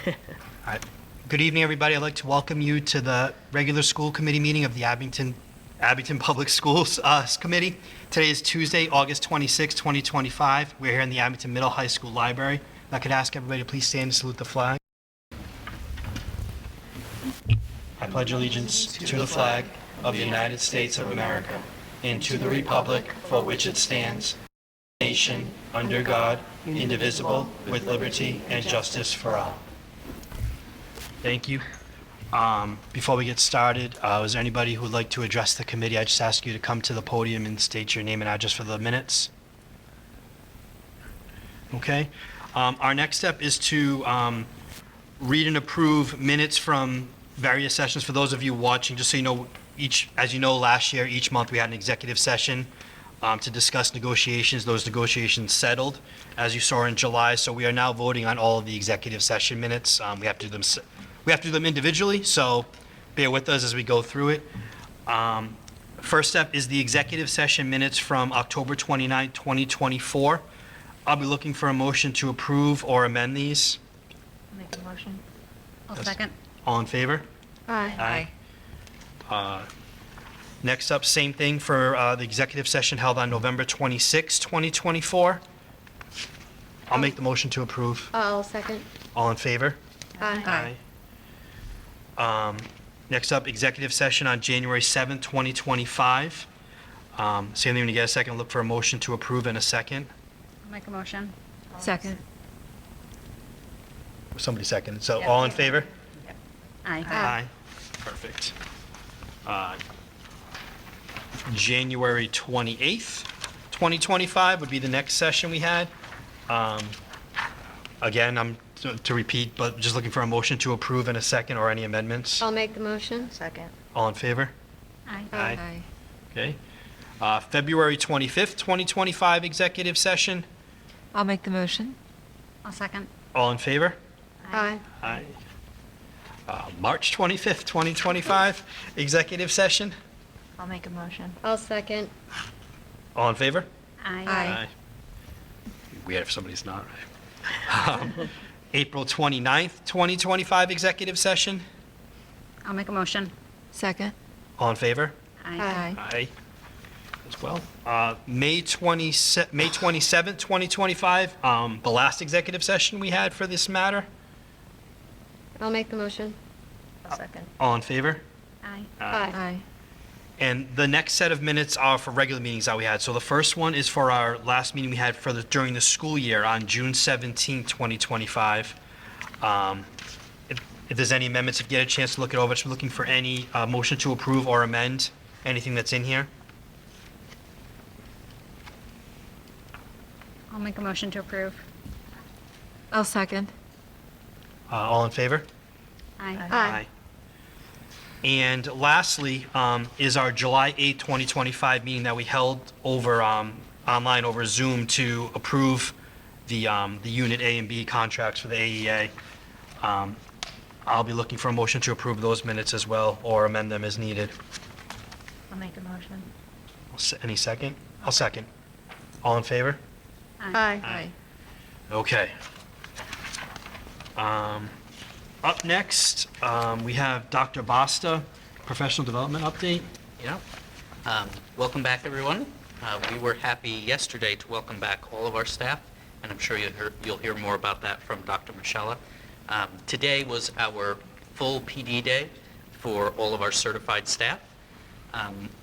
All right. Good evening, everybody. I'd like to welcome you to the regular school committee meeting of the Abington Public Schools Committee. Today is Tuesday, August 26, 2025. We're here in the Abington Middle High School Library. If I could ask everybody to please stand and salute the flag. I pledge allegiance to the flag of the United States of America and to the republic for which it stands, nation, under God, indivisible, with liberty and justice for all. Thank you. Before we get started, is there anybody who would like to address the committee? I just ask you to come to the podium and state your name and address for the minutes. Okay. Our next step is to read and approve minutes from various sessions. For those of you watching, just so you know, as you know, last year, each month we had an executive session to discuss negotiations. Those negotiations settled, as you saw in July. So we are now voting on all of the executive session minutes. We have to do them individually, so bear with us as we go through it. First step is the executive session minutes from October 29, 2024. I'll be looking for a motion to approve or amend these. I'll make a motion. I'll second. All in favor? Aye. Next up, same thing for the executive session held on November 26, 2024. I'll make the motion to approve. I'll second. All in favor? Aye. Next up, executive session on January 7th, 2025. Same thing, when you get a second, look for a motion to approve in a second. I'll make a motion. Second. Somebody second. So all in favor? Aye. Aye. Perfect. January 28th, 2025 would be the next session we had. Again, I'm to repeat, but just looking for a motion to approve in a second or any amendments. I'll make the motion. Second. All in favor? Aye. Aye. Okay. February 25th, 2025 executive session. I'll make the motion. I'll second. All in favor? Aye. Aye. March 25th, 2025 executive session. I'll make a motion. I'll second. All in favor? Aye. Aye. Weird if somebody's not, right? April 29th, 2025 executive session. I'll make a motion. Second. All in favor? Aye. Aye. As well. May 27th, 2025, the last executive session we had for this matter. I'll make the motion. I'll second. All in favor? Aye. Aye. And the next set of minutes are for regular meetings that we had. So the first one is for our last meeting we had during the school year on June 17, 2025. If there's any amendments, if you get a chance to look it over, just looking for any motion to approve or amend anything that's in here. I'll make a motion to approve. I'll second. All in favor? Aye. Aye. And lastly, is our July 8, 2025 meeting that we held over online over Zoom to approve the Unit A and B contracts for the AEA. I'll be looking for a motion to approve those minutes as well, or amend them as needed. I'll make a motion. Any second? I'll second. All in favor? Aye. Aye. Okay. Up next, we have Dr. Basta, professional development update. Yeah. Welcome back, everyone. We were happy yesterday to welcome back all of our staff, and I'm sure you'll hear more about that from Dr. Michella. Today was our full PD day for all of our certified staff.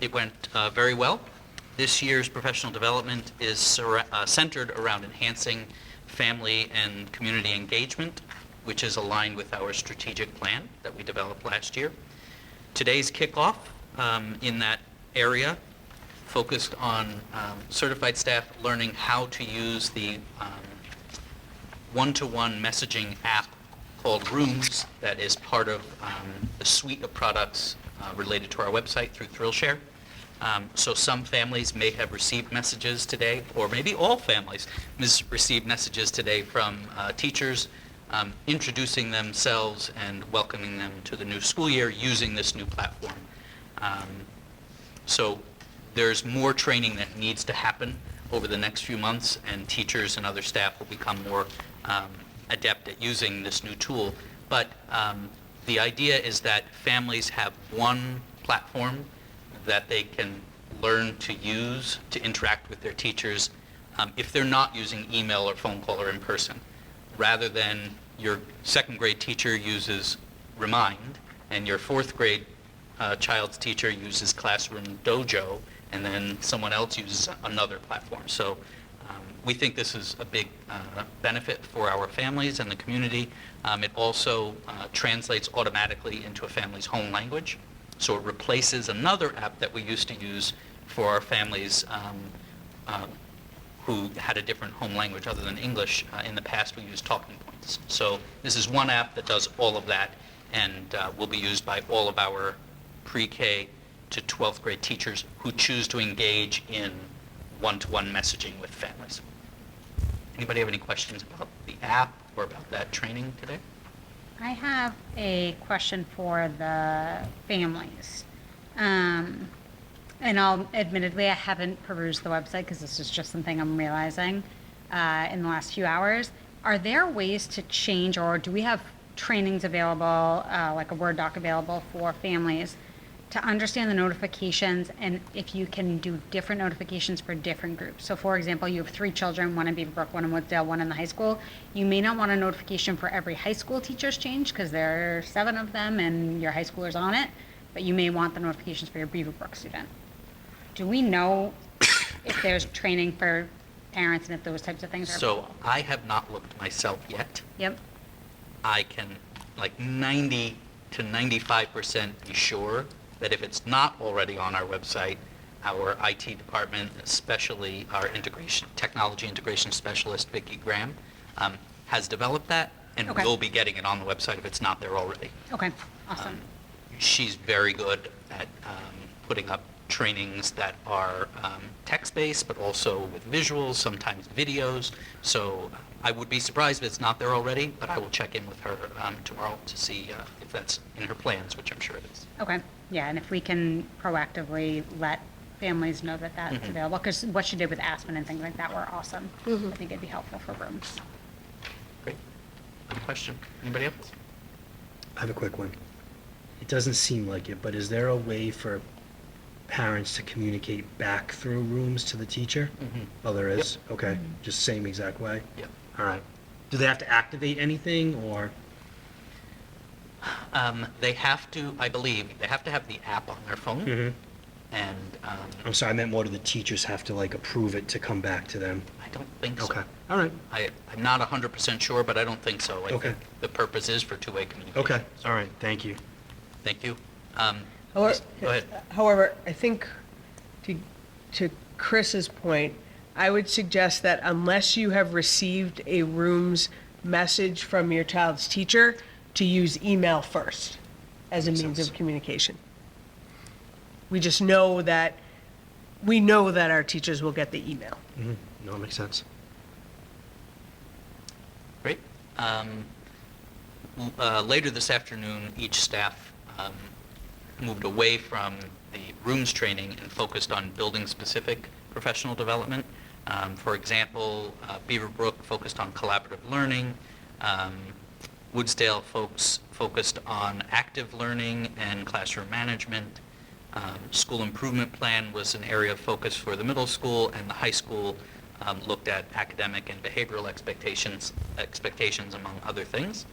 It went very well. This year's professional development is centered around enhancing family and community engagement, which is aligned with our strategic plan that we developed last year. Today's kickoff in that area focused on certified staff learning how to use the one-to-one messaging app called Rooms that is part of the suite of products related to our website through ThrillShare. So some families may have received messages today, or maybe all families received messages today from teachers introducing themselves and welcoming them to the new school year using this new platform. So there's more training that needs to happen over the next few months, and teachers and other staff will become more adept at using this new tool. But the idea is that families have one platform that they can learn to use to interact with their teachers if they're not using email or phone call or in person, rather than your second grade teacher uses Remind and your fourth grade child's teacher uses Classroom Dojo, and then someone else uses another platform. So we think this is a big benefit for our families and the community. It also translates automatically into a family's home language. So it replaces another app that we used to use for our families who had a different home language other than English. In the past, we used Talking Points. So this is one app that does all of that and will be used by all of our pre-K to 12th grade teachers who choose to engage in one-to-one messaging with families. Anybody have any questions about the app or about that training today? I have a question for the families. And admittedly, I haven't perused the website because this is just something I'm realizing in the last few hours. Are there ways to change, or do we have trainings available, like a Word doc available for families to understand the notifications, and if you can do different notifications for different groups? So for example, you have 3 children, one in Beaverbrook, one in Woodsdale, one in the high school. You may not want a notification for every high school teacher's change because there are 7 of them and your high schoolers on it, but you may want the notifications for your Beaverbrook student. Do we know if there's training for parents and if those types of things are So available? I have not looked myself yet. Yep. I can like 90 to 95% be sure that if it's not already on our website, our IT department, especially our technology integration specialist, Vicki Graham, has developed that and Okay. will be getting it on the website if it's not there already. Okay, awesome. She's very good at putting up trainings that are text-based, but also with visuals, sometimes videos. So I would be surprised if it's not there already, but I will check in with her tomorrow to see if that's in her plans, which I'm sure it is. Okay, yeah, and if we can proactively let families know that that's Mhm. available, because what she did with Aspen and things like that were awesome. I think it'd be helpful for rooms. Great. Good question. Anybody else? I have a quick one. It doesn't seem like it, but is there a way for parents to communicate back through rooms to the teacher? Mhm. Oh, there is? Okay, just same exact way? Yep. All right. Do they have to activate anything, or? They have to, I believe, they have to have the app on their phone, Mm-hmm. and I'm sorry, I meant more, do the teachers have to, like, approve it to come back to them? I don't think so. Okay, all right. I'm not 100% sure, but I don't think so. I Okay. think the purpose is for two-way communication. Okay, all right, thank you. Thank you. However, Go ahead. However, I think to Chris's point, I would suggest that unless you have received a room's message from your child's teacher, to use email first as a Makes means sense. of communication. We just know that, our teachers will get the email. Mhm. No, it makes sense. Great. Later this afternoon, each staff moved away from the rooms training and focused on building-specific professional development. For example, Beaverbrook focused on collaborative learning. Woodsdale folks focused on active learning and classroom management. School improvement plan was an area of focus for the middle school, and the high school looked at academic and behavioral expectations among other things.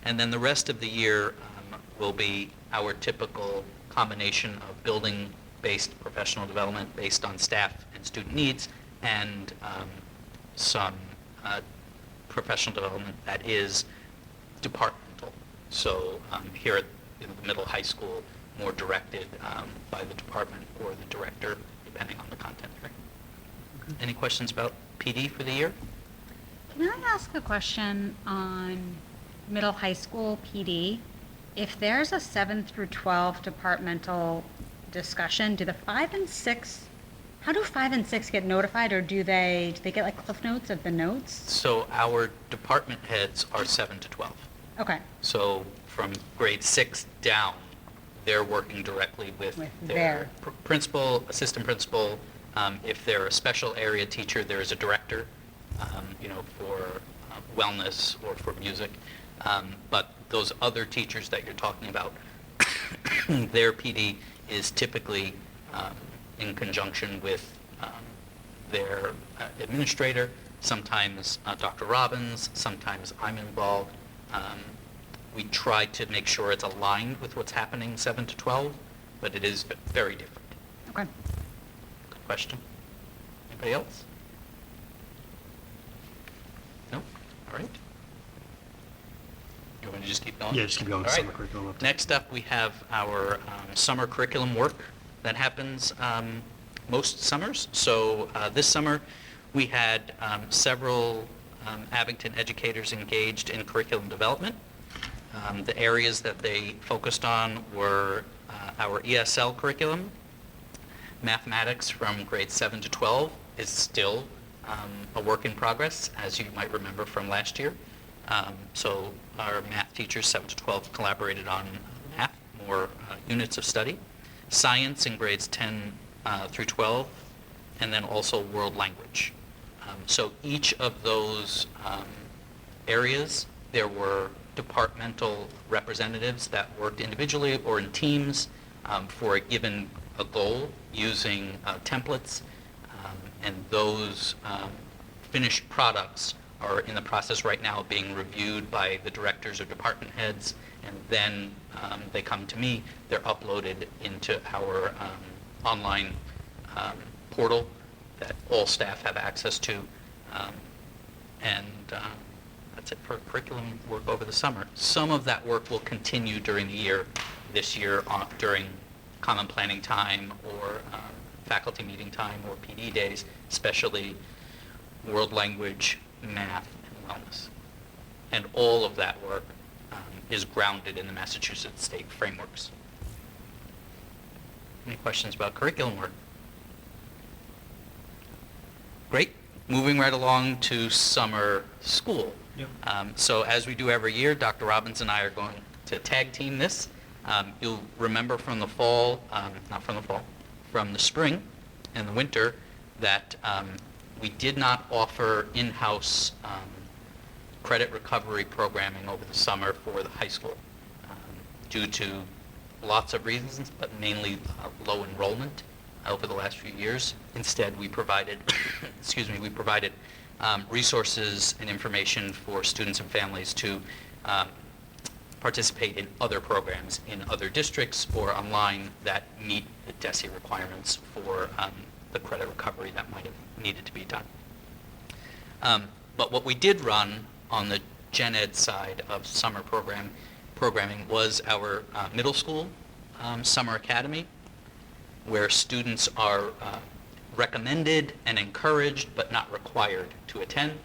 And then the rest of the year will be our typical combination of building-based professional development based on staff and student needs, and some professional development that is departmental. So here at the middle high school, more directed by the department or the director, depending on the content area. Any questions about PD for the year? Can I ask a question on middle high school PD? If there's a 7 through 12 departmental discussion, do the 5 and 6, how do 5 and 6 get notified, or do they get like cliff notes of the notes? So our department heads are 7 to 12. Okay, So from grade 6 down, they're working directly with With their their- principal, assistant principal. If they're a special area teacher, there is a director, for wellness or for music. But those other teachers that you're talking about, their PD is typically in conjunction with their administrator, sometimes Dr. Robbins, sometimes I'm involved. We try to make sure it's aligned with what's happening 7 to 12, but it is very different. Okay. Good question. Anybody else? No? All right. You want me to just keep going? Yeah, just keep going. All right. Summer curriculum update. Next up, we have our summer curriculum work that happens most summers. So this summer, we had several Abington educators engaged in curriculum development. The areas that they focused on were our ESL curriculum. Mathematics from grades 7 to 12 is still a work in progress, as you might remember from last year. So our math teachers, 7 to 12, collaborated on math, more units of study. Science in grades 10 through 12, and then also world language. So each of those areas, there were departmental representatives that worked individually or in teams for a goal using templates, and those finished products are in the process right now of being reviewed by the directors or department heads, and then they come to me. They're uploaded into our online portal that all staff have access to, and that's it for curriculum work over the summer. Some of that work will continue during the year, this year during common planning time or faculty meeting time or PD days, especially world language, math, and wellness. And all of that work is grounded in the Massachusetts state frameworks. Any questions about curriculum work? Great. Moving right along to summer school. Yep. So as we do every year, Dr. Robbins and I are going to tag team this. You'll remember from the fall, not from the fall, from the spring and the winter that we did not offer in-house credit recovery programming over the summer for the high school due to lots of reasons, but mainly low enrollment over the last few years. Instead, we provided, resources and information for students and families to participate in other programs in other districts or online that meet the DESE requirements for the credit recovery that might have needed to be done. But what we did run on the gen ed side of summer programming was our middle school summer academy, where students are recommended and encouraged but not required to attend.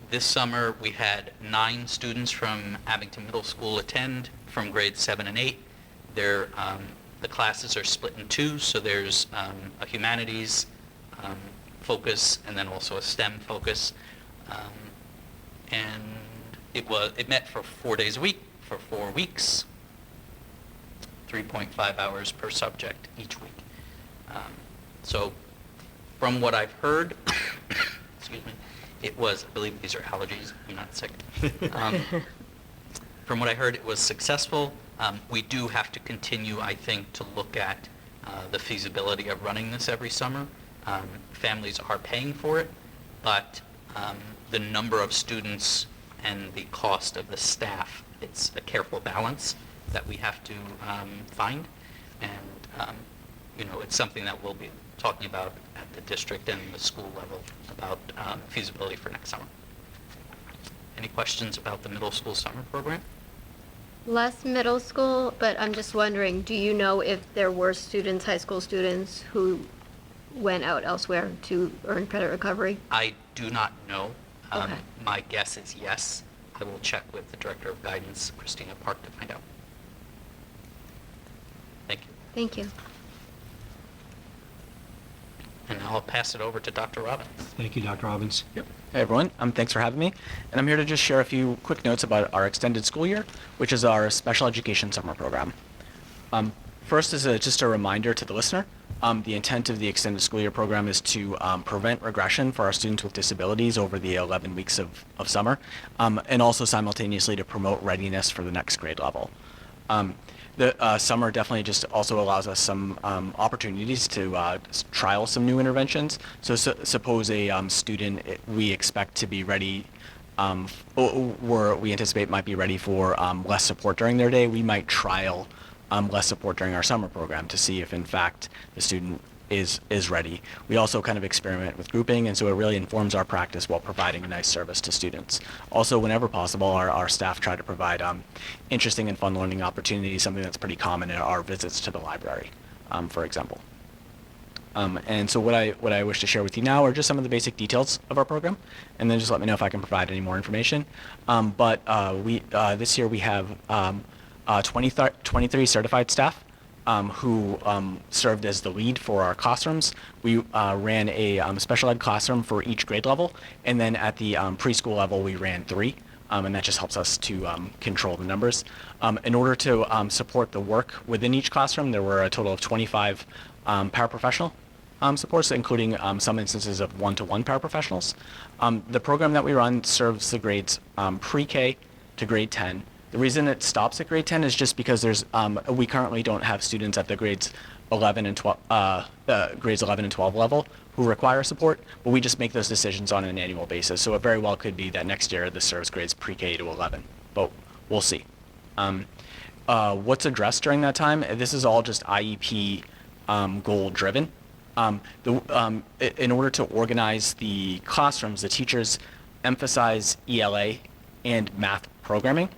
This summer we had 9 students from Abington Middle School attend from grades 7 and 8. The classes are split in 2, so there's a humanities focus and then also a STEM focus. And it met for 4 days a week for 4 weeks, 3.5 hours per subject each week. So from what I've heard, excuse me, it was, I believe these are allergies, I'm not sick. From what I heard, it was successful. We do have to continue, I think, to look at the feasibility of running this every summer. Families are paying for it, but the number of students and the cost of the staff, it's a careful balance that we have to find. And, it's something that we'll be talking about at the district and the school level about feasibility for next summer. Any questions about the middle school summer program? Less middle school, but I'm just wondering, do you know if there were students, high school students, who went out elsewhere to earn credit recovery? I do not know. Okay. My guess is yes. I will check with the Director of Guidance, Christina Park, to find out. Thank you. Thank you. And now I'll pass it over to Dr. Robbins. Thank you, Dr. Robbins. Yep. Hey everyone, thanks for having me. And I'm here to just share a few quick notes about our extended school year, which is our special education summer program. First is just a reminder to the listener The intent of the extended school year program is to prevent regression for our students with disabilities over the 11 weeks of summer, and also simultaneously to promote readiness for the next grade level. The summer definitely just also allows us some opportunities to trial some new interventions. So suppose a student we expect to be ready, or we anticipate might be ready for less support during their day, we might trial less support during our summer program to see if in fact the student is ready. We also kind of experiment with grouping, and so it really informs our practice while providing a nice service to students. Also, whenever possible, our staff try to provide interesting and fun learning opportunities, something that's pretty common in our visits to the library, for example. And so what I wish to share with you now are just some of the basic details of our program, and then just let me know if I can provide any more information. This year we have 23 certified staff who served as the lead for our classrooms. We ran a special ed classroom for each grade level, and then at the preschool level we ran 3, and that just helps us to control the numbers. In order to support the work within each classroom, there were a total of 25 paraprofessional supports, including some instances of one-to-one paraprofessionals. The program that we run serves the grades pre-K to grade 10. The reason it stops at grade 10 is just because we currently don't have students at the grades 11 and 12 level who require support, but we just make those decisions on an annual basis. So it very well could be that next year this serves grades pre-K to 11, but we'll see. What's addressed during that time? This is all just IEP goal driven. In order to organize the classrooms, the teachers emphasize ELA and math programming.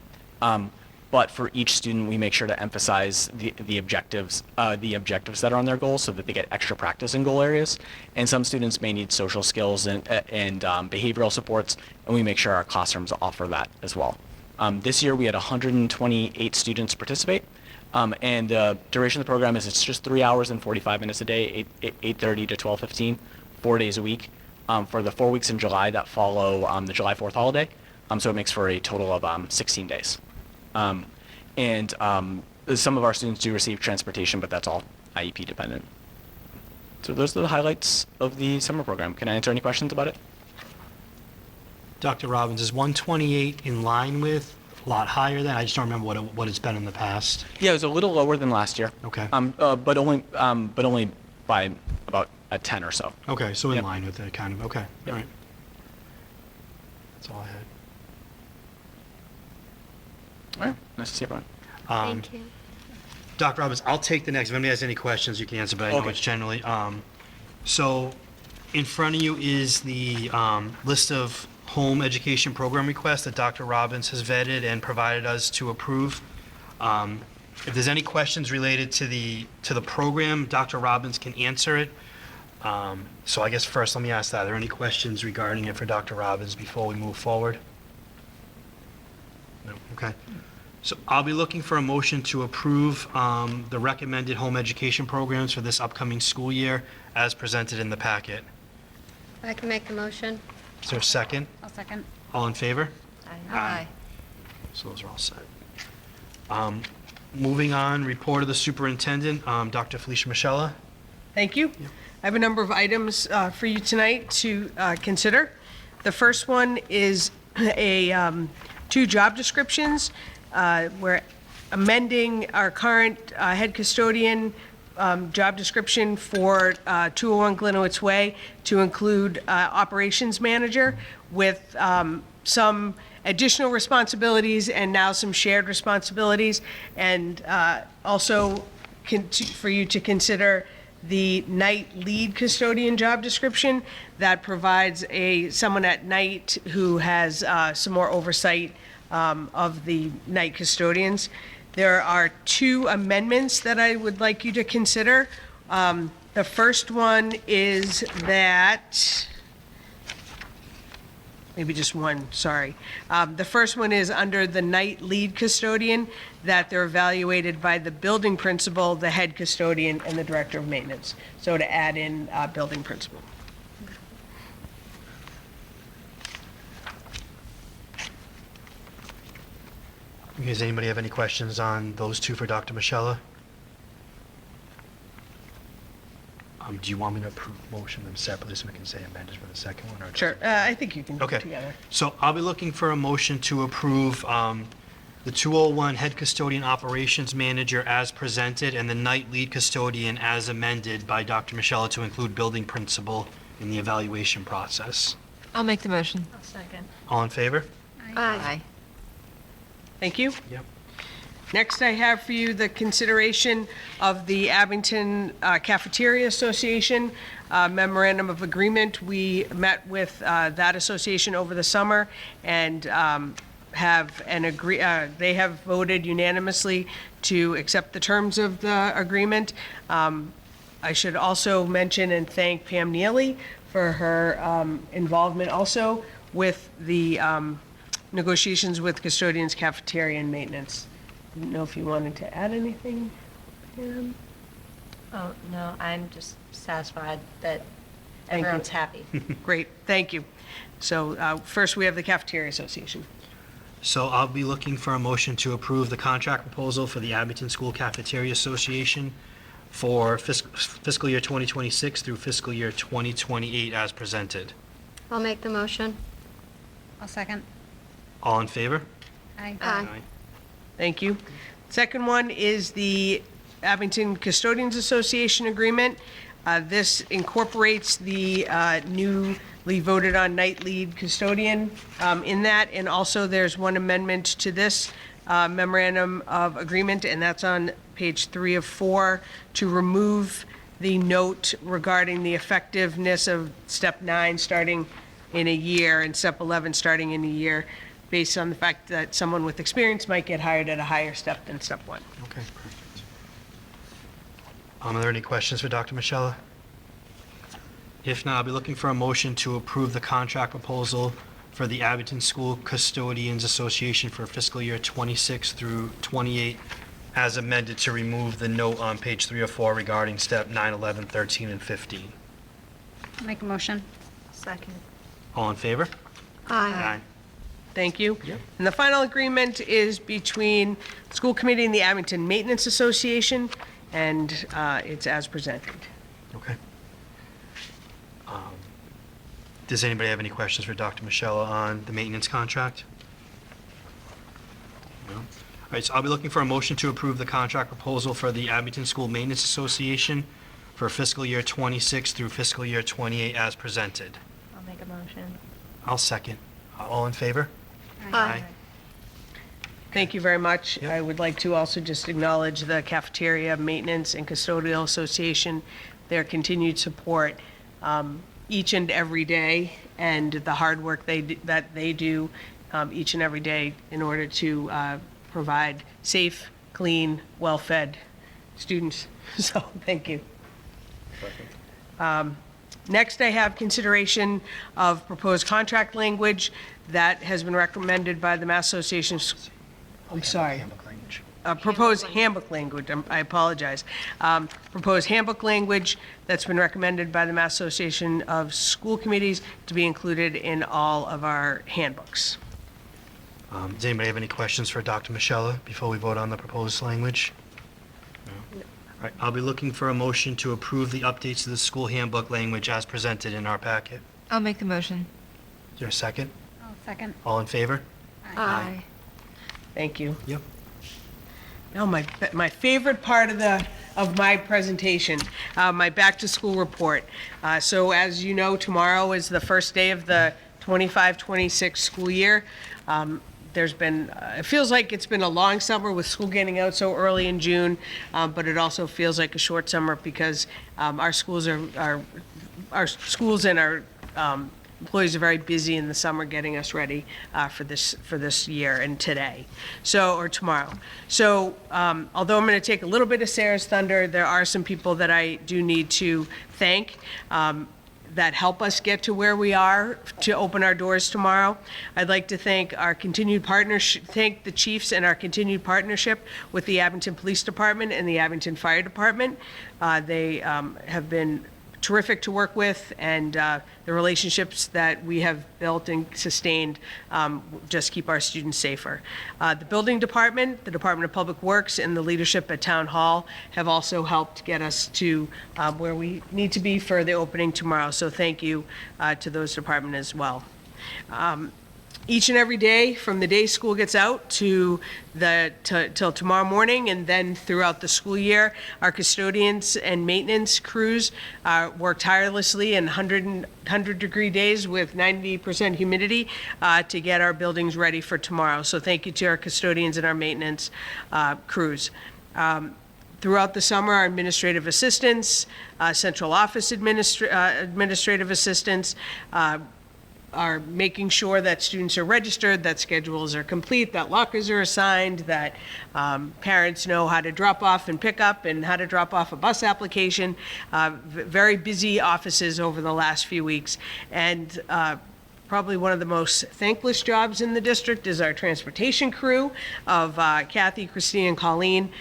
But for each student, we make sure to emphasize the objectives that are on their goals so that they get extra practice in goal areas. And some students may need social skills and behavioral supports, and we make sure our classrooms offer that as well. This year, we had 128 students participate. And the duration of the program is it's just 3 hours and 45 minutes a day, 8:30 to 12:15, 4 days a week. For the 4 weeks in July that follow the July 4th holiday, so it makes for a total of 16 days. Some of our students do receive transportation, but that's all IEP dependent. So those are the highlights of the summer program. Can I answer any questions about it? Dr. Robbins, is 128 in line with, a lot higher than? I just don't remember what it's been in the past. Yeah, it was a little lower than last year. Okay. But only by about a 10 or so. Okay, so in Yep. line with it, kind of. Okay, Yep. all right. That's all I had. All right, nice to see everyone. Thank you. Dr. Robbins, I'll take the next. If anybody has any questions, you can answer, but I know Okay. it's generally. So in front of you is the list of home education program requests that Dr. Robbins has vetted and provided us to approve. If there's any questions related to the program, Dr. Robbins can answer it. So I guess first, let me ask that. Are there any questions regarding it for Dr. Robbins before we move forward? No, okay. So I'll be looking for a motion to approve the recommended home education programs for this upcoming school year as presented in the packet. I can make the motion. Is there a second? I'll second. All in favor? Aye. So those are all set. Moving on, report of the superintendent, Dr. Felicia Michella. Thank you. I have a number of items for you tonight to consider. The first one is two job descriptions. We're amending our current head custodian job description for 201 Glenowitz Way to include operations manager with some additional responsibilities and now some shared responsibilities, and also for you to consider the night lead custodian job description that provides someone at night who has some more oversight of the night custodians. There are two amendments that I would like you to consider. The first one is that, maybe just one, sorry. The first one is under the night lead custodian, that they're evaluated by the building principal, the head custodian, and the director of maintenance. So to add in building principal. Does anybody have any questions on those two for Dr. Michella? Do you want me to motion them separately so we can say amended for the second one? Or Sure, I think you can do Okay. it together. So I'll be looking for a motion to approve the 201 head custodian operations manager as presented and the night lead custodian as amended by Dr. Michella to include building principal in the evaluation process. I'll make the motion. I'll second. All in favor? Aye. Thank you. Yep. Next, I have for you the consideration of the Abington Cafeteria Association memorandum of agreement. We met with that association over the summer and they have voted unanimously to accept the terms of the agreement. I should also mention and thank Pam Neely for her involvement also with the negotiations with custodians, cafeteria, and maintenance. Didn't know if you wanted to add anything, Pam? Oh, no, I'm just satisfied that Thank you. everyone's happy. Great, thank you. So first, we have the Cafeteria Association. So I'll be looking for a motion to approve the contract proposal for the Abington School Cafeteria Association for fiscal year 2026 through fiscal year 2028 as presented. I'll make the motion. I'll second. All in favor? Aye. Aye. Thank you. Second one is the Abington Custodians Association Agreement. This incorporates the newly voted on night lead custodian in that, and also there's one amendment to this memorandum of agreement, and that's on page 3 of 4, to remove the note regarding the effectiveness of step 9 starting in a year and step 11 starting in a year, based on the fact that someone with experience might get hired at a higher step than step 1. Okay, perfect. Are there any questions for Dr. Michella? If not, I'll be looking for a motion to approve the contract proposal for the Abington School Custodians Association for fiscal year 26 through 28 as amended to remove the note on page 3 or 4 regarding step 9, 11, 13, and 15. Make a motion. Second. All in favor? Aye. Thank you. Yep. And the final agreement is between the school committee and the Abington Maintenance Association, and it's as presented. Okay. Does anybody have any questions for Dr. Michella on the maintenance contract? No? All right, so I'll be looking for a motion to approve the contract proposal for the Abington School Maintenance Association for fiscal year 26 through fiscal year 28 as presented. I'll make a motion. I'll second. All in favor? Aye. Thank you very much. Yep. I would like to also just acknowledge the Cafeteria Maintenance and Custodial Association, their continued support each and every day, and the hard work that they do each and every day in order to provide safe, clean, well-fed students. So, thank you. Next, I have consideration of proposed contract language that has been recommended by the Mass Association of I'm sorry. Proposed handbook language, I apologize. Proposed handbook language that's been recommended by the Mass Association of School Committees to be included in all of our handbooks. Does anybody have any questions for Dr. Michella before we vote on the proposed language? No. All right, I'll be looking for a motion to approve the updates to the school handbook language as presented in our packet. I'll make the motion. Is there a second? I'll second. All in favor? Aye. Thank you. Yep. Now, my favorite part of my presentation, my back-to-school report. So as you know, tomorrow is the first day of the 25-26 school year. There's been, it feels like it's been a long summer with school getting out so early in June, but it also feels like a short summer because our schools and our employees are very busy in the summer getting us ready for this year and today, or tomorrow. So although I'm going to take a little bit of Sarah's thunder, there are some people that I do need to thank that help us get to where we are to open our doors tomorrow. I'd like to thank our continued partnership, thank the chiefs and our continued partnership with the Abington Police Department and the Abington Fire Department. They have been terrific to work with, and the relationships that we have built and sustained just keep our students safer. The building department, the Department of Public Works, and the leadership at Town Hall have also helped get us to where we need to be for the opening tomorrow. So thank you to those departments as well. Each and every day, from the day school gets out to till tomorrow morning, and then throughout the school year, our custodians and maintenance crews work tirelessly in 100-degree days with 90% humidity to get our buildings ready for tomorrow. So thank you to our custodians and our maintenance crews. Throughout the summer, our administrative assistants, central office administrative assistants, are making sure that students are registered, that schedules are complete, that lockers are assigned, that parents know how to drop off and pick up and how to drop off a bus application. Very busy offices over the last few weeks. And probably one of the most thankless jobs in the district is our transportation crew of Kathy, Christine, and Colleen,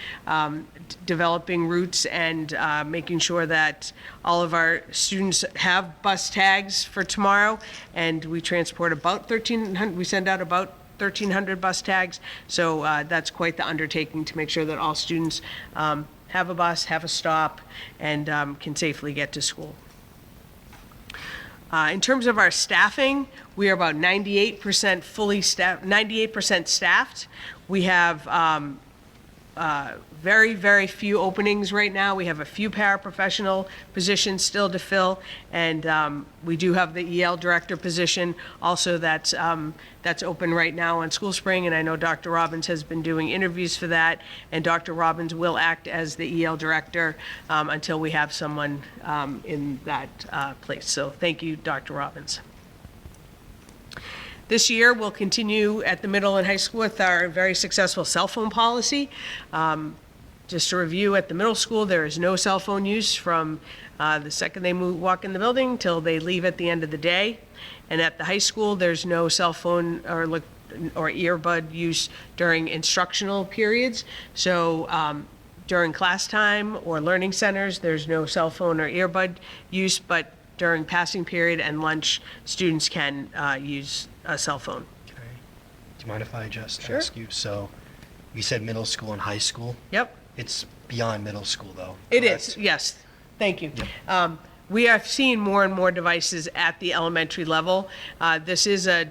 developing routes and making sure that all of our students have bus tags for tomorrow. And we transport about 1,300, we send out about 1,300 bus tags. So that's quite the undertaking to make sure that all students have a bus, have a stop, and can safely get to school. In terms of our staffing, we are about 98% fully staffed, 98% staffed. We have very, very few openings right now. We have a few paraprofessional positions still to fill, and we do have the EL director position also that's open right now on School Spring, and I know Dr. Robbins has been doing interviews for that, and Dr. Robbins will act as the EL director until we have someone in that place. So thank you, Dr. Robbins. This year, we'll continue at the middle and high school with our very successful cell phone policy. Just to review, at the middle school, there is no cell phone use from the second they walk in the building till they leave at the end of the day. And at the high school, there's no cell phone or earbud use during instructional periods. So during class time or learning centers, there's no cell phone or earbud use, but during passing period and lunch, students can use a cell phone. Okay. Do you mind if I just Sure. ask you? So you said middle school and high school. Yep. It's beyond middle school, though. It correct? is, yes. Thank you. We are seeing more and more devices at the elementary level. This is a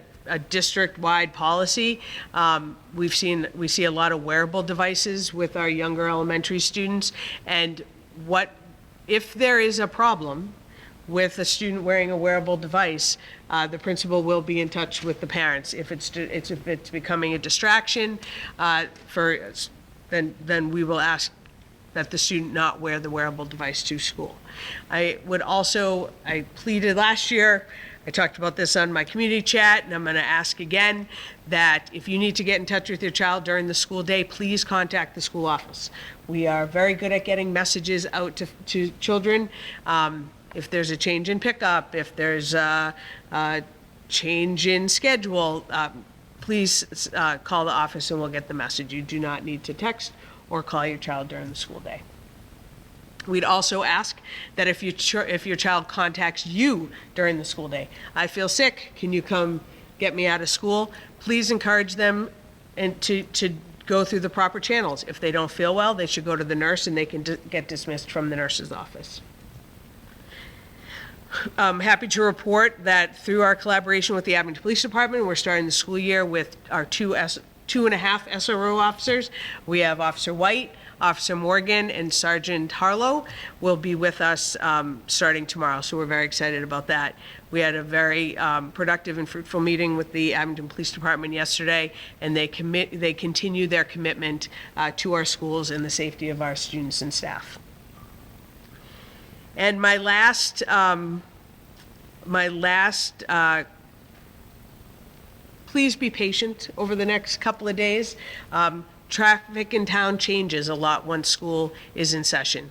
district-wide policy. We see a lot of wearable devices with our younger elementary students. And if there is a problem with a student wearing a wearable device, the principal will be in touch with the parents. If it's becoming a distraction, then we will ask that the student not wear the wearable device to school. I pleaded last year, I talked about this on my community chat, and I'm going to ask again, that if you need to get in touch with your child during the school day, please contact the school office. We are very good at getting messages out to children. If there's a change in pickup, if there's a change in schedule, please call the office and we'll get the message. You do not need to text or call your child during the school day. We'd also ask that if your child contacts you during the school day, I feel sick, can you come get me out of school? Please encourage them to go through the proper channels. If they don't feel well, they should go to the nurse and they can get dismissed from the nurse's office. I'm happy to report that through our collaboration with the Abington Police Department, we're starting the school year with our 2.5 SRO officers. We have Officer White, Officer Morgan, and Sergeant Harlow will be with us starting tomorrow, so we're very excited about that. We had a very productive and fruitful meeting with the Abington Police Department yesterday, and they continue their commitment to our schools and the safety of our students and staff. And my last, please be patient over the next couple of days. Traffic in town changes a lot once school is in session.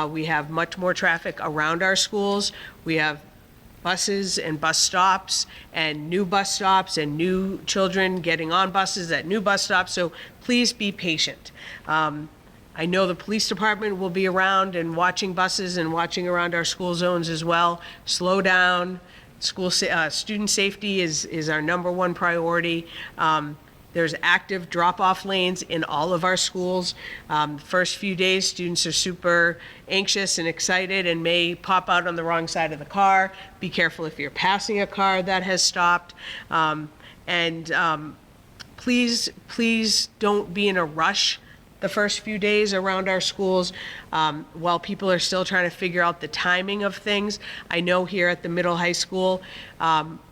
We have much more traffic around our schools. We have buses and bus stops and new bus stops and new children getting on buses at new bus stops, so please be patient. I know the police department will be around and watching buses and watching around our school zones as well. Slow down. Student safety is our number one priority. There's active drop-off lanes in all of our schools. First few days, students are super anxious and excited and may pop out on the wrong side of the car. Be careful if you're passing a car that has stopped. Please don't be in a rush the first few days around our schools while people are still trying to figure out the timing of things. I know here at the middle high school,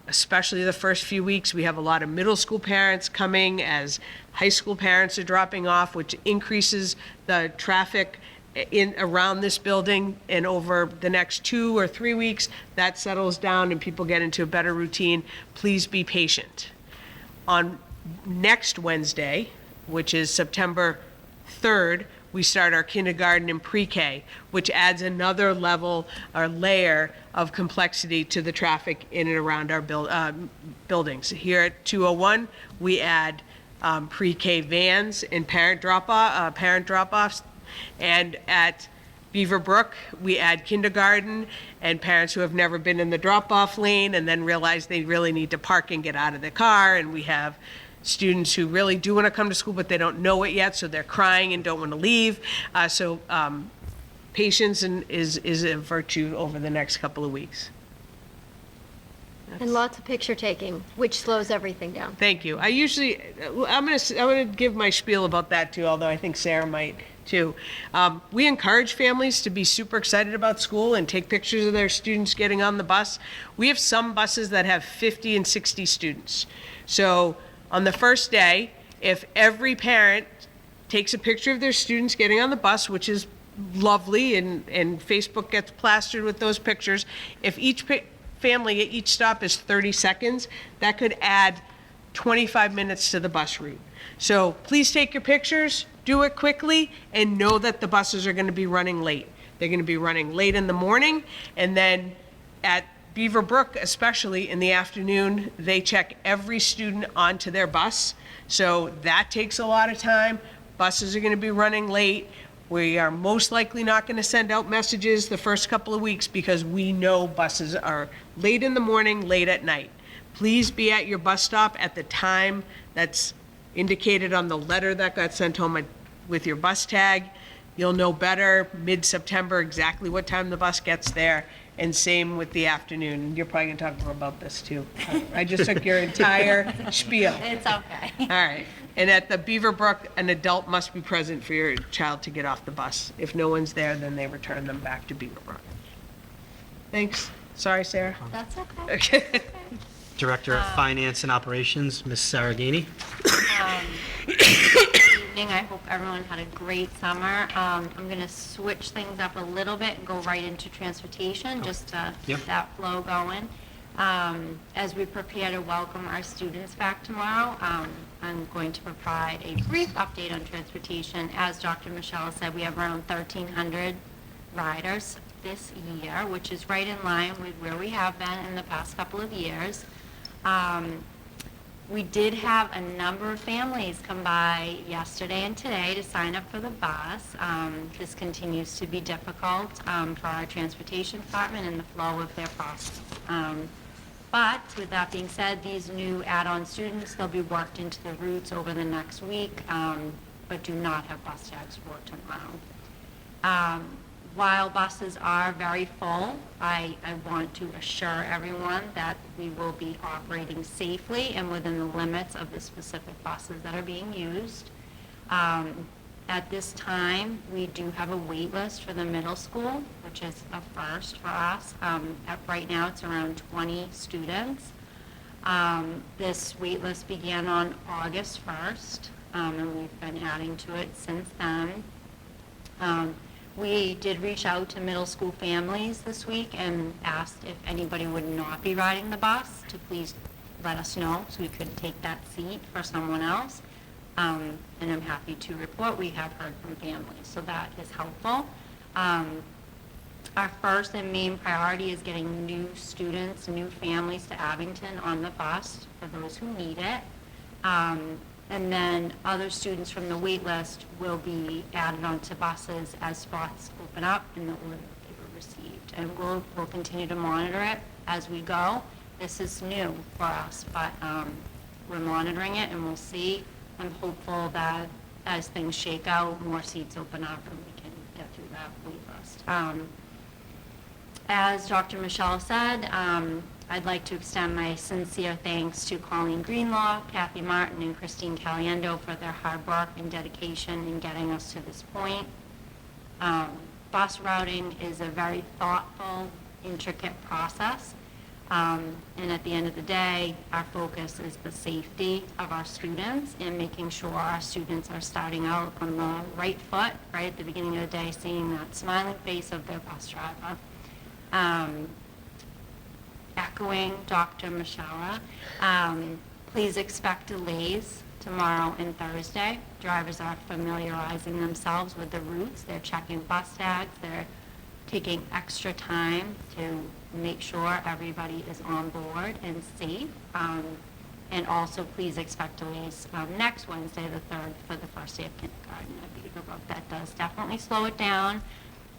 especially the first few weeks, we have a lot of middle school parents coming as high school parents are dropping off, which increases the traffic in around this building. And over the next 2 or 3 weeks, that settles down and people get into a better routine. Please be patient. On next Wednesday, which is September 3rd, we start our kindergarten and pre-K, which adds another level or layer of complexity to the traffic in and around our buildings. Here at 201, we add pre-K vans and parent drop-offs, and at Beaver Brook, we add kindergarten and parents who have never been in the drop-off lane and then realize they really need to park and get out of the car, and we have students who really do want to come to school, but they don't know it yet, so they're crying and don't want to leave. Patience is a virtue over the next couple of weeks. And lots of picture taking, which slows everything down. Thank you. I'm gonna give my spiel about that too, although I think Sarah might too. We encourage families to be super excited about school and take pictures of their students getting on the bus. We have some buses that have 50 and 60 students. So on the first day, if every parent takes a picture of their students getting on the bus, which is lovely, and Facebook gets plastered with those pictures, if each family at each stop is 30 seconds, that could add 25 minutes to the bus route. So please take your pictures, do it quickly, and know that the buses are going to be running late. They're going to be running late in the morning, and then at Beaver Brook, especially in the afternoon, they check every student onto their bus. So that takes a lot of time. Buses are going to be running late. We are most likely not going to send out messages the first couple of weeks because we know buses are late in the morning, late at night. Please be at your bus stop at the time that's indicated on the letter that got sent home with your bus tag. You'll know better mid-September exactly what time the bus gets there. And same with the afternoon. You're probably going to talk more about this too. I just took your entire spiel. It's okay. All right. And at the Beaver Brook, an adult must be present for your child to get off the bus. If no one's there, then they return them back to Beaver Brook. Thanks. Sorry, Sarah. That's okay. Okay. Director of Finance and Operations, Ms. Saragini. Good evening. I hope everyone had a great summer. I'm going to switch things up a little bit and go right into transportation, just to get that flow going. As we prepare to welcome our students back tomorrow, I'm going to provide a brief update on transportation. As Dr. Michelle said, we have around 1,300 riders this year, which is right in line with where we have been in the past couple of years. We did have a number of families come by yesterday and today to sign up for the bus. This continues to be difficult for our transportation department and the flow of their process. But with that being said, these new add-on students, they'll be worked into the routes over the next week, but do not have bus tags for tomorrow. While buses are very full, I want to assure everyone that we will be operating safely and within the limits of the specific buses that are being used. At this time, we do have a wait list for the middle school, which is a first for us. Right now, it's around 20 students. This wait list began on August 1st, and we've been adding to it since then. We did reach out to middle school families this week and asked if anybody would not be riding the bus to please let us know so we could take that seat for someone else. And I'm happy to report we have heard from families, so that is helpful. Our first and main priority is getting new students, new families to Abington on the bus for those who need it. And then other students from the wait list will be added onto buses as spots open up in the order that they were received. And we'll continue to monitor it as we go. This is new for us, but we're monitoring it and we'll see. I'm hopeful that as things shake out, more seats open up and we can get through that wait list. As Dr. Michelle said, I'd like to extend my sincere thanks to Colleen Greenlaw, Kathy Martin, and Christine Caliendo for their hard work and dedication in getting us to this point. Bus routing is a very thoughtful, intricate process. And at the end of the day, our focus is the safety of our students and making sure our students are starting out on the right foot, right at the beginning of the day, seeing that smiling face of their bus driver. Echoing Dr. Mashara, please expect delays tomorrow and Thursday. Drivers are familiarizing themselves with the routes. They're checking bus tags. They're taking extra time to make sure everybody is on board and safe. And also please expect delays next Wednesday, the 3rd, for the first day of kindergarten. That does definitely slow it down.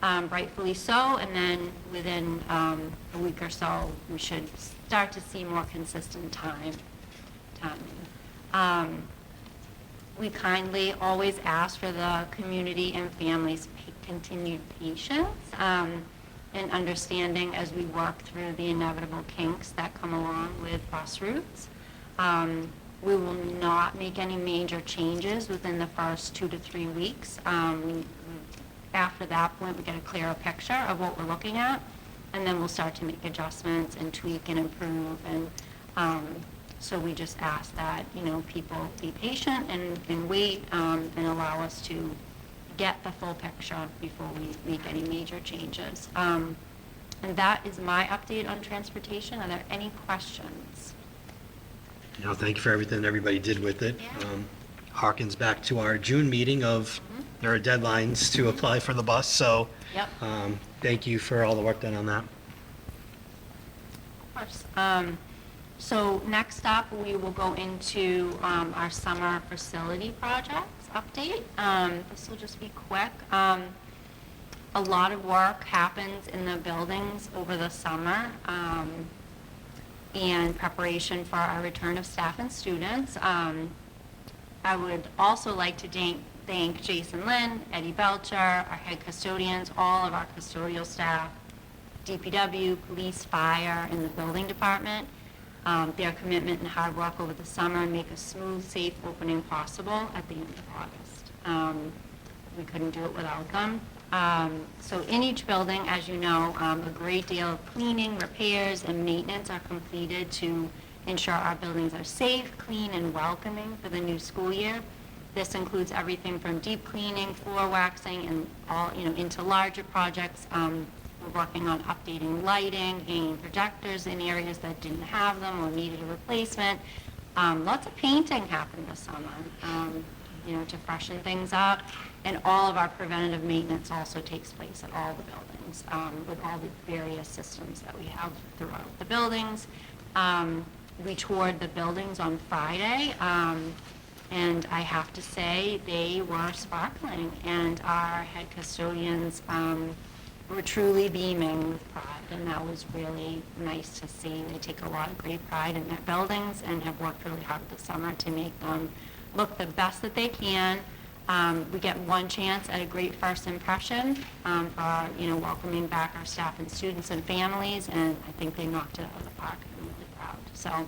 Rightfully so, and then within a week or so, we should start to see more consistent timing. We kindly always ask for the community and families' continued patience and understanding as we work through the inevitable kinks that come along with bus routes. We will not make any major changes within the first 2 to 3 weeks. After that point, we get a clearer picture of what we're looking at, and then we'll start to make adjustments and tweak and improve. And so we just ask that, people be patient and wait and allow us to get the full picture before we make any major changes. And that is my update on transportation. Are there any questions? No, thank you for everything everybody did with it. Yeah. Harkens back to our June meeting of there are deadlines to apply for the bus, so Yep. Thank you for all the work done on that. Of course. So next up, we will go into our summer facility projects update. This will just be quick. A lot of work happens in the buildings over the summer in preparation for our return of staff and students. I would also like to thank Jason Lynn, Eddie Belcher, our head custodians, all of our custodial staff, DPW, police, fire, and the building department. Their commitment and hard work over the summer make a smooth, safe opening possible at the end of August. We couldn't do it without them. So in each building, as you know, a great deal of cleaning, repairs, and maintenance are completed to ensure our buildings are safe, clean, and welcoming for the new school year. This includes everything from deep cleaning, floor waxing, and all, into larger projects. We're working on updating lighting, hanging projectors in areas that didn't have them or needed a replacement. Lots of painting happened this summer, to freshen things up. And all of our preventative maintenance also takes place at all the buildings with all the various systems that we have throughout the buildings. We toured the buildings on Friday, and I have to say they were sparkling, and our head custodians were truly beaming with pride, and that was really nice to see. They take a lot of great pride in their buildings and have worked really hard this summer to make them look the best that they can. We get one chance at a great first impression for welcoming back our staff and students and families, and I think they knocked it out of the park. I'm really proud. So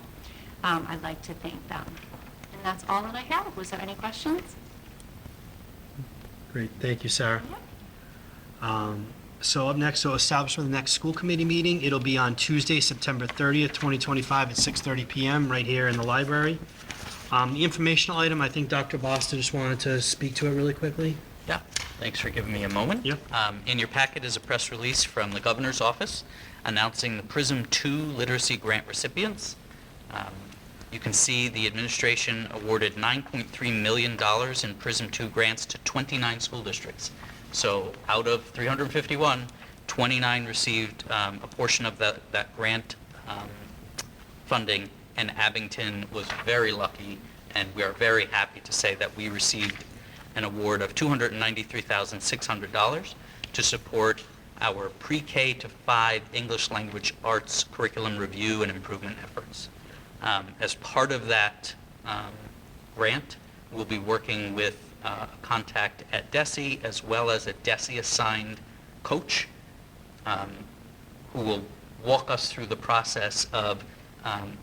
I'd like to thank them. And that's all that I have. Was there any questions? Great, thank you, Sarah. So up next, establishment of the next school committee meeting. It'll be on Tuesday, September 30th, 2025 at 6:30 p.m. right here in the library. The informational item, I think Dr. Boston just wanted to speak to it really quickly. Yeah, thanks for giving me a moment. Yep. In your packet is a press release from the governor's office announcing the PRISM 2 literacy grant recipients. You can see the administration awarded $9.3 million in PRISM 2 grants to 29 school districts. So out of 351, 29 received a portion of that grant funding, and Abington was very lucky And we are very happy to say that we received an award of $293,600 to support our pre-K to 5 English language arts curriculum review and improvement efforts. As part of that grant, we'll be working with a contact at DESE as well as a DESE-assigned coach who will walk us through the process of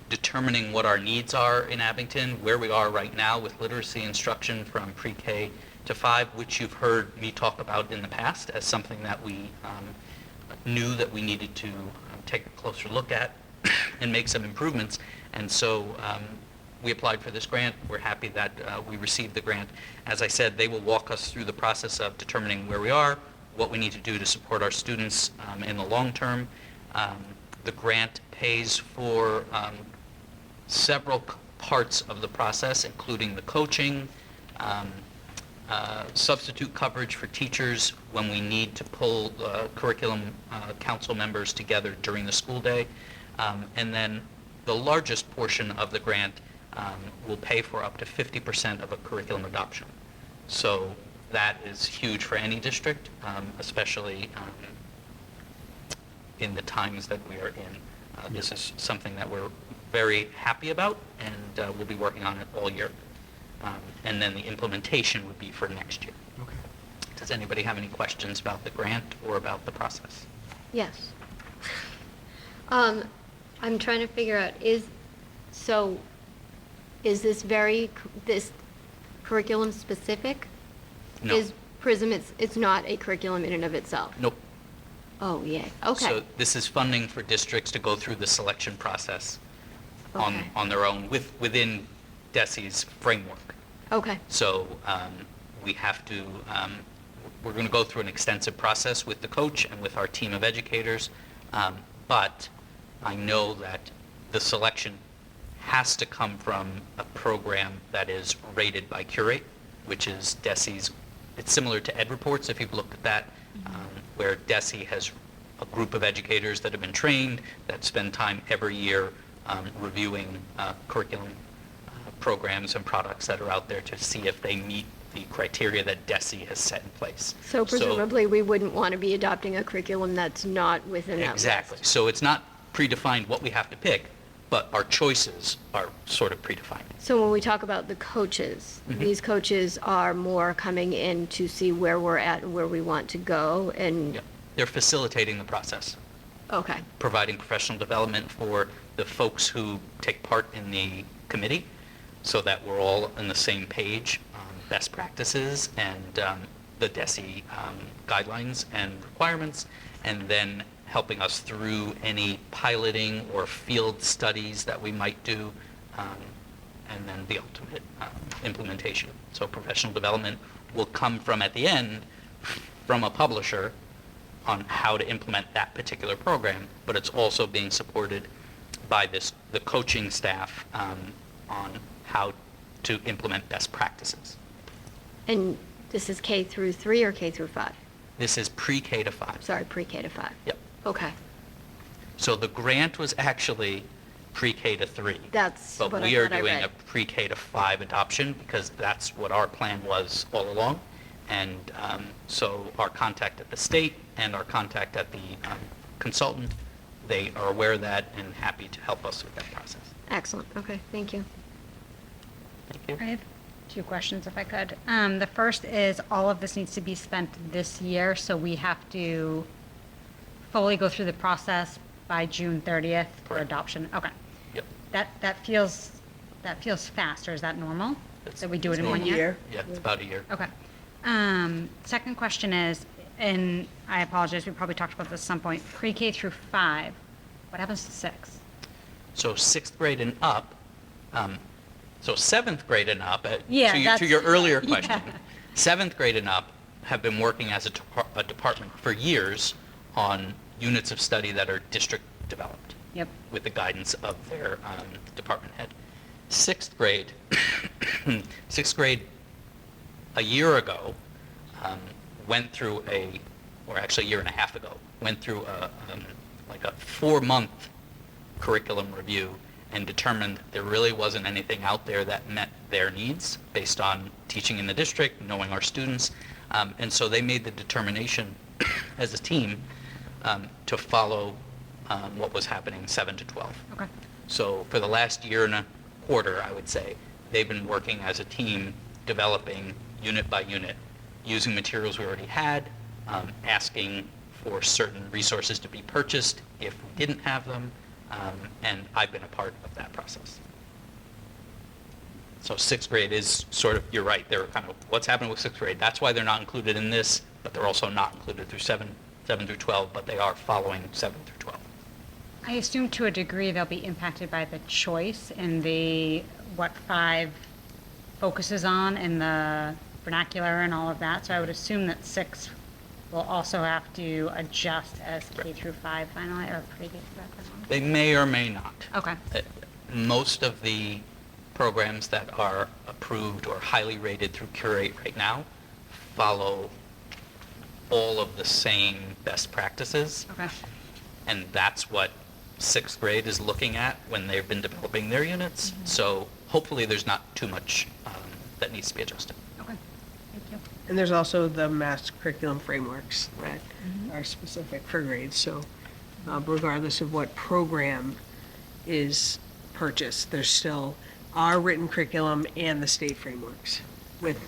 determining what our needs are in Abington, where we are right now with literacy instruction from pre-K to 5, which you've heard me talk about in the past as something that we knew that we needed to take a closer look at and make some improvements. And so we applied for this grant. We're happy that we received the grant. As I said, they will walk us through the process of determining where we are, what we need to do to support our students in the long term. The grant pays for several parts of the process, including the coaching, substitute coverage for teachers when we need to pull curriculum council members together during the school day. And then the largest portion of the grant will pay for up to 50% of a curriculum adoption. So that is huge for any district, especially in the times that we are in. This is something that we're very happy about, and we'll be working on it all year. And then the implementation would be for next year. Okay. Does anybody have any questions about the grant or about the process? Yes. I'm trying to figure out, is this this curriculum specific? No. Is PRISM, it's not a curriculum in and of itself? Nope. Oh, yay, okay. So this is funding for districts to go through the selection process Okay. on their own within DESE's framework. Okay, So we have to, we're going to go through an extensive process with the coach and with our team of educators, but I know that the selection has to come from a program that is rated by Curate, which is DESE's, it's similar to Ed Reports, if you've looked at that, where DESE has a group of educators that have been trained, that spend time every year reviewing curriculum programs and products that are out there to see if they meet the criteria that DESE has set in place. so presumably we wouldn't want to be adopting a curriculum that's not within that list. Exactly. So it's not predefined what we have to pick, but our choices are sort of predefined. So when we talk about the coaches, these coaches are more coming in to see where we're at and where we want to go and, Yeah. They're facilitating the process, okay, providing professional development for the folks who take part in the committee so that we're all on the same page on best practices and the DESE guidelines and requirements, and then helping us through any piloting or field studies that we might do, and then the ultimate implementation. So professional development will come from, at the end, from a publisher on how to implement that particular program, but it's also being supported by the coaching staff on how to implement best practices. and this is K through 3 or K through 5? This is pre-K to 5. Sorry, pre-K to 5. Yep. Okay, So the grant was actually pre-K to 3. that's what But I we are thought I doing a read. pre-K to 5 adoption because that's what our plan was all along. And so our contact at the state and our contact at the consultant, they are aware of that and happy to help us with that process. Excellent, okay, thank you. Thank I you. have 2 questions if I could. The first is all of this needs to be spent this year, so we have to fully go through the process by June 30th for Correct. adoption. Okay. Yep. That feels fast, or is that normal? That's- That we do it it's in 1 normal. year? Yeah, it's about a year. Okay. Second question is, and I apologize, we probably talked about this at some point, pre-K through 5, what happens to 6? So 6th grade and up, so 7th grade and up, Yeah, to that's- your earlier yeah. question, 7th grade and up have been working as a department for years on units of study that are district developed Yep. with the guidance of their department head. 6th grade, 6th grade a year ago went through or actually a year and a half ago, went through like a 4-month curriculum review and determined there really wasn't anything out there that met their needs based on teaching in the district, knowing our students. And so they made the determination as a team to follow what was happening 7 to 12. Okay. So for the last year and a quarter, I would say, they've been working as a team, developing unit by unit, using materials we already had, asking for certain resources to be purchased if we didn't have them, and I've been a part of that process. So sixth grade is sort of, you're right, they're kind of, what's happening with sixth grade? That's why they're not included in this, but they're also not included through 7 through 12, but they are following 7 through 12. I assume to a degree they'll be impacted by the choice in the, what 5 focuses on in the vernacular and all of that. So I would assume that 6 will also have to adjust as K through 5 finally, or pre-K through 5 finally. They may or may not. Okay. Most of the programs that are approved or highly rated through Curate right now follow all of the same best practices. Okay. And that's what sixth grade is looking at when they've been developing their units. So hopefully there's not too much that needs to be adjusted. Okay. Thank you. And there's also the mass curriculum frameworks that are specific for grades. So regardless of what program is purchased, there's still our written curriculum and the state frameworks with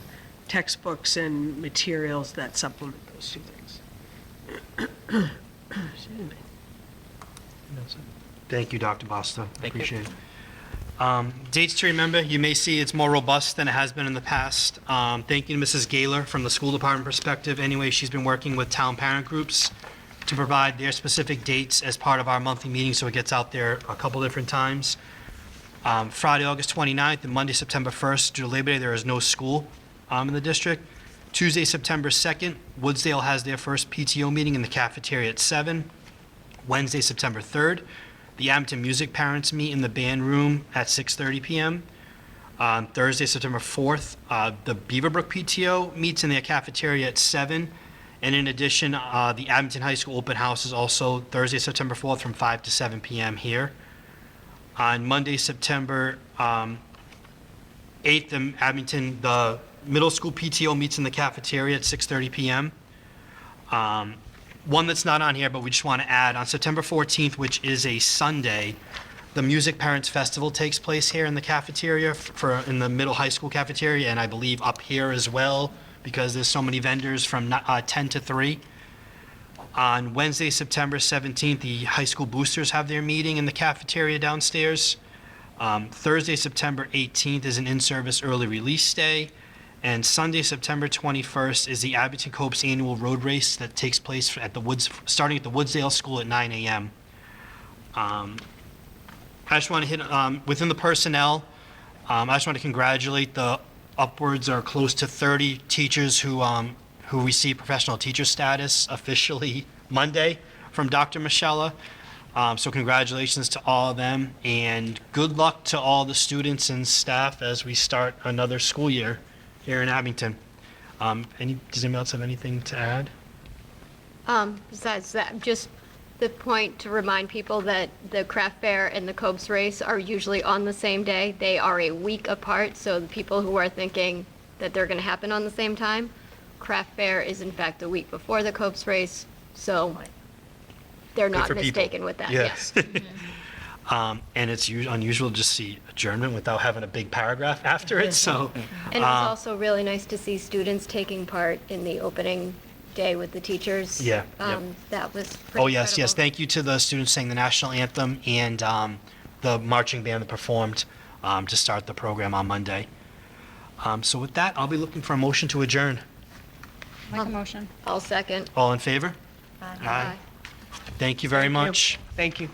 textbooks and materials that supplement those two things. Excuse me. Thank you, Dr. Bosta. Thank you. Appreciate it. Dates to remember, you may see it's more robust than it has been in the past. Thank you to Mrs. Gaylor from the school department perspective. Anyway, she's been working with town parent groups to provide their specific dates as part of our monthly meeting, so it gets out there a couple different times. Friday, August 29th, and Monday, September 1st, due to Labor Day, there is no school in the district. Tuesday, September 2nd, Woodsdale has their first PTO meeting in the cafeteria at 7. Wednesday, September 3rd, the Abington Music Parents meet in the band room at 6:30 p.m. Thursday, September 4th, the Beaverbrook PTO meets in their cafeteria at 7. And in addition, the Abington High School open house is also Thursday, September 4th from 5 to 7 p.m. here. On Monday, September 8th, the middle school PTO meets in the cafeteria at 6:30 p.m. One that's not on here, but we just want to add, on September 14th, which is a Sunday, the Music Parents Festival takes place here in the cafeteria, in the middle high school cafeteria, and I believe up here as well, because there's so many vendors from 10 to 3. On Wednesday, September 17th, the high school boosters have their meeting in the cafeteria downstairs. Thursday, September 18th is an in-service early release day. And Sunday, September 21st is the Abington Copes annual road race that takes place at starting at the Woodsdale School at 9 a.m. I just want to hit, within the personnel, I just want to congratulate the upwards or close to 30 teachers who received professional teacher status officially Monday from Dr. Michella. So congratulations to all of them, and good luck to all the students and staff as we start another school year here in Abington. Does anybody else have anything to add? Besides that, just the point to remind people that the craft fair and the Copes race are usually on the same day. They are a week apart, so the people who are thinking that they're going to happen on the same time, craft fair is in fact a week before the Copes race, so they're not for people. mistaken with that. Yeah. Yes. And it's unusual to just see adjournment without having a big paragraph after it, so. And it was also really nice to see students taking part in the opening day with the teachers. Yeah, yep. That was pretty Oh, yes, yes. incredible. Thank you to the students saying the national anthem and the marching band that performed to start the program on Monday. So with that, I'll be looking for a motion to adjourn. Make a motion. I'll second. All in favor? Aye. Thank you very much. Thank you.